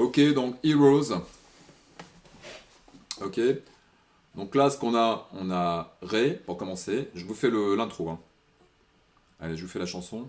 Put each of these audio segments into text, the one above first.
Ok, donc Heroes. Ok. Donc là, ce qu'on a, on a Ré, pour commencer. Je vous fais l'intro. Hein. Allez, je vous fais la chanson.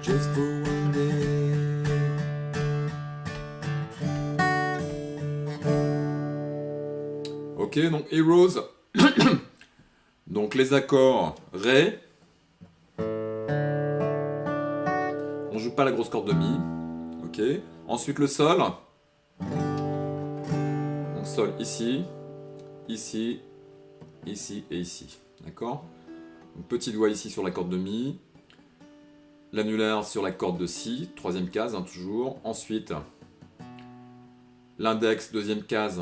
Just for one day. Ok, donc Heroes. Donc les accords Ré. On joue pas la grosse corde de Mi. Ok. Ensuite le Sol. Donc Sol ici, ici, ici et ici. D'accord. Petit doigt ici sur la corde de Mi. L'annulaire sur la corde de Si, troisième case, hein, toujours. Ensuite, l'index, deuxième case,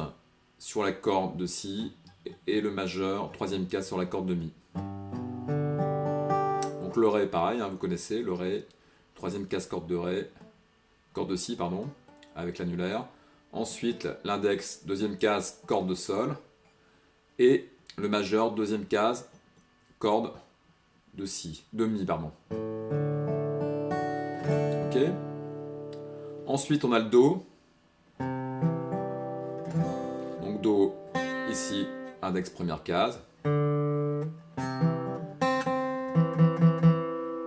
sur la corde de Si. Et le majeur, troisième case sur la corde de Mi. Donc le Ré, pareil, hein, vous connaissez, le Ré. Troisième case, corde de Ré. Corde de Si, pardon, avec l'annulaire. Ensuite, l'index, deuxième case, corde de Sol. Et le majeur, deuxième case, corde de Si, de Mi, pardon. Ok. Ensuite, on a le Do. Donc Do, ici, index première case.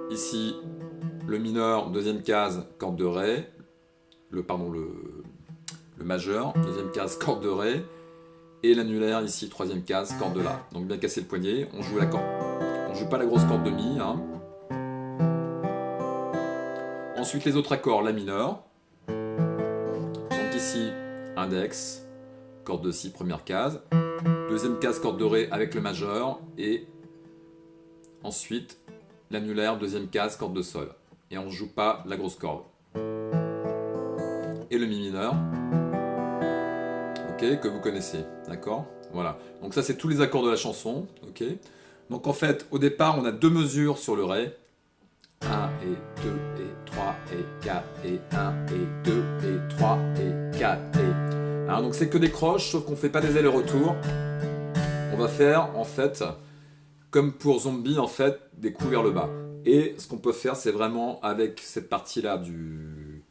Ici, le mineur, deuxième case, corde de Ré. Le majeur, deuxième case, corde de Ré. Et l'annulaire, ici, troisième case, corde de La. Donc bien casser le poignet, on joue la corde. On joue pas la grosse corde de Mi. Hein. Ensuite, les autres accords, la mineur. Donc ici, index, corde de Si, première case. Deuxième case, corde de Ré avec le majeur. Et ensuite, l'annulaire, deuxième case, corde de Sol. Et on ne joue pas la grosse corde. Et le Mi mineur. Ok, que vous connaissez. D'accord. Voilà. Donc ça, c'est tous les accords de la chanson. Ok. Donc en fait, au départ, on a deux mesures sur le Ré. 1 et 2 et 3 et 4 et 1 et 2 et 3 et 4 et... Hein, donc c'est que des croches, sauf qu'on ne fait pas des allers-retours. On va faire, en fait, comme pour Zombie, en fait, des coups vers le bas. Et ce qu'on peut faire, c'est vraiment avec cette partie-là du...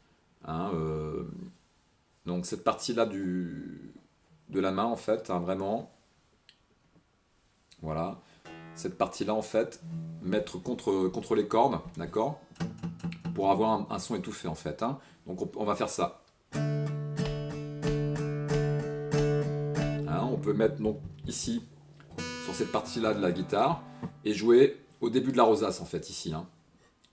Hein, donc cette partie-là de la main, en fait, hein, vraiment. Voilà. Cette partie-là, en fait, mettre contre les cordes, d'accord, pour avoir un son étouffé, en fait. Hein. Donc on va faire ça. Hein, on peut mettre donc ici, sur cette partie-là de la guitare, et jouer au début de la rosace, en fait, ici. Hein.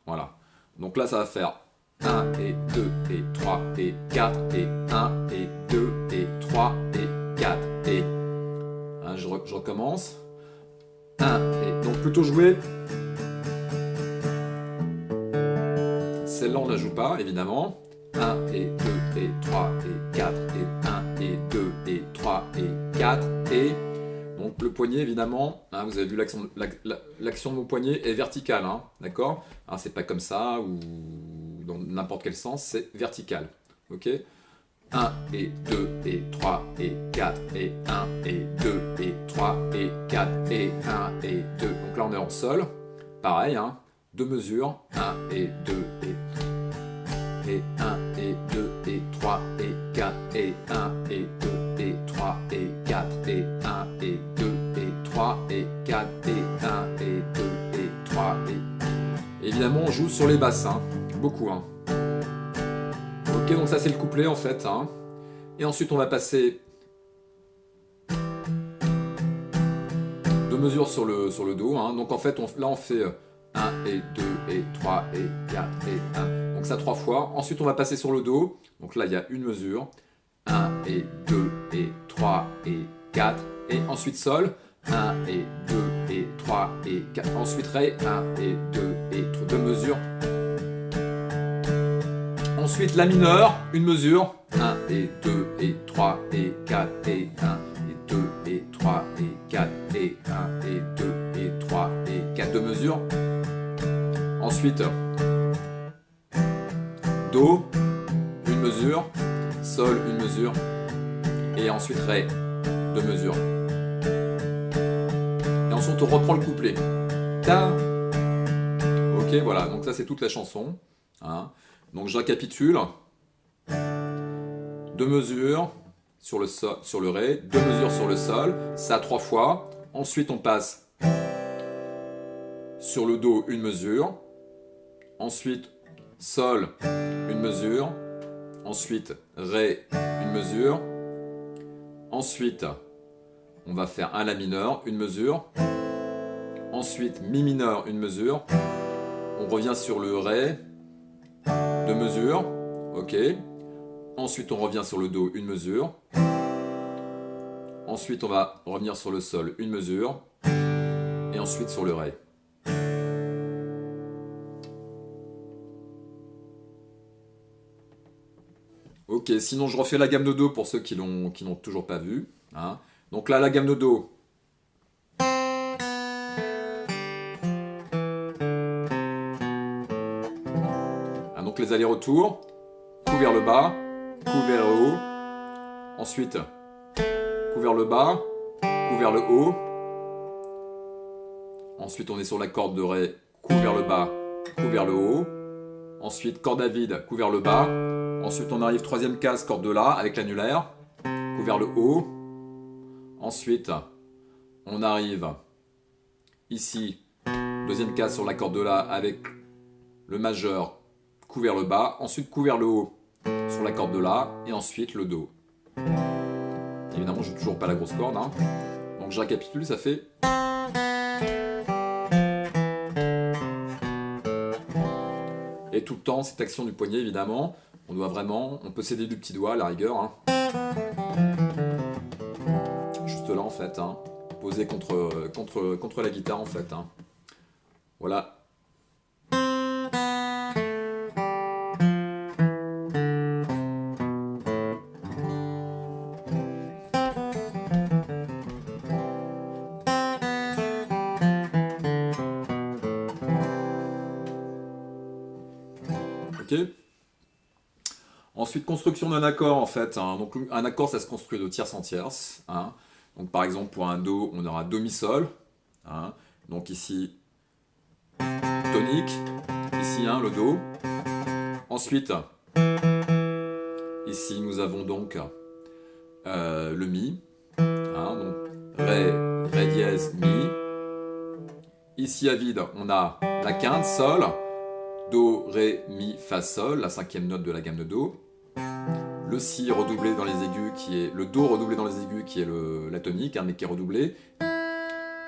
Voilà. Donc là, ça va faire 1 et 2 et 3 et 4 et 1 et 2 et 3 et 4 et... Hein, je recommence. 1 et donc plutôt jouer. Celle-là on ne la joue pas évidemment. 1 et 2 et 3 et 4 et 1 et 2 et 3 et 4 et donc le poignet évidemment, hein, vous avez vu l'action de mon poignet est verticale, hein, d'accord, hein, c'est pas comme ça ou dans n'importe quel sens, c'est vertical, ok. 1 et 2 et 3 et 4 et 1 et 2 et 3 et 4 et 1 et 2. Donc là on est en sol. Pareil, hein, deux mesures. 1 et 2 et 1 et 2 et 3 et 4 et 1 et 2 et 3 et 4 et 1 et 2 et 3 et 4 et 1 et 2 et 3 et... Évidemment on joue sur les basses, hein, beaucoup. Hein. Ok, donc ça c'est le couplet en fait. Hein. Et ensuite on va passer deux mesures sur le Do. Hein. Donc en fait, là on fait 1 et 2 et 3 et 4 et 1. Donc ça 3 fois. Ensuite on va passer sur le Do. Donc là il y a une mesure. 1 et 2 et 3 et 4, et ensuite Sol, 1 et 2 et 3 et 4, ensuite Ré, 1 et 2 et 3, 2 mesures. Ensuite La mineur, une mesure, 1 et 2 et 3 et 4 et 1 et 2 et 3 et 4 et 1 et 2 et 3 et 4, 2 mesures. Ensuite Do, une mesure, Sol, une mesure, et ensuite Ré, 2 mesures. Et ensuite on reprend le couplet. Ta. Ok, voilà, donc ça c'est toute la chanson. Hein. Donc je récapitule. 2 mesures sur le sol, sur le Ré, 2 mesures sur le Sol, ça 3 fois. Ensuite on passe sur le Do, une mesure. Ensuite Sol, une mesure. Ensuite Ré, une mesure. Ensuite on va faire un La mineur, une mesure. Ensuite Mi mineur, une mesure. On revient sur le Ré, 2 mesures. Ok. Ensuite on revient sur le Do, une mesure. Ensuite on va revenir sur le Sol, une mesure. Et ensuite sur le Ré. Ok, sinon je refais la gamme de Do pour ceux qui n'ont toujours pas vu. Hein. Donc là, la gamme de Do. Ah, donc les allers-retours. Coup vers le bas, coup vers le haut. Ensuite, coup vers le bas, coup vers le haut. Ensuite, on est sur la corde de Ré, coup vers le bas, coup vers le haut. Ensuite, corde à vide, coup vers le bas. Ensuite, on arrive troisième case, corde de La avec l'annulaire, coup vers le haut. Ensuite, on arrive ici, deuxième case sur la corde de La avec le majeur, coup vers le bas. Ensuite, coup vers le haut sur la corde de La et ensuite le Do. Évidemment, je joue toujours pas la grosse corde. Hein. Donc, je récapitule, ça fait. Et tout le temps, cette action du poignet, évidemment, on peut s'aider du petit doigt à la rigueur. Hein. Juste là, en fait, hein. Posé contre la guitare, en fait. Hein. Voilà. Ok. Ensuite, construction d'un accord en fait. Hein. Donc un accord, ça se construit de tierce en tierce. Hein. Donc par exemple, pour un Do, on aura Do mi sol. Hein. Donc ici, tonique. Ici, hein, le Do. Ensuite, ici, nous avons donc le Mi. Hein. Donc Ré, Ré dièse, Mi. Ici à vide, on a la quinte, Sol. Do, Ré, Mi, Fa, Sol, la cinquième note de la gamme de Do. Le Si redoublé dans les aigus qui est le Do redoublé dans les aigus qui est la tonique, hein, mais qui est redoublé.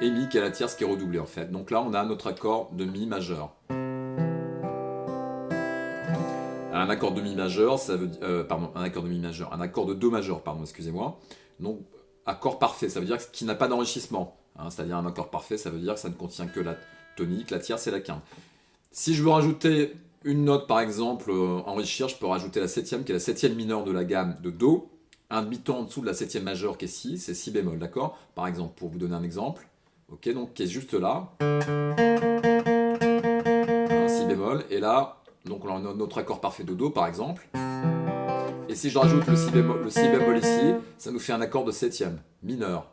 Et Mi qui est la tierce qui est redoublée en fait. Donc là on a notre accord de Mi majeur. Un accord de Mi majeur, ça veut un accord de Mi majeur, un accord de Do majeur, pardon, excusez-moi. Donc accord parfait, ça veut dire qu'il n'a pas d'enrichissement. Hein, c'est-à-dire un accord parfait, ça veut dire que ça ne contient que la tonique, la tierce et la quinte. Si je veux rajouter une note, par exemple, enrichir, je peux rajouter la septième, qui est la septième mineure de la gamme de Do, un demi-ton en dessous de la septième majeure qui est Si, c'est Si bémol, d'accord? Par exemple, pour vous donner un exemple, ok, donc qui est juste là, un Si bémol, et là, donc on a notre accord parfait de Do, par exemple, et si je rajoute le Si bémol ici, ça nous fait un accord de septième, mineur.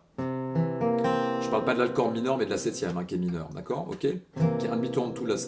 Je parle pas de l'accord mineur, mais de la septième, hein, qui est mineur, d'accord? Ok? Qui est un demi-ton en dessous de la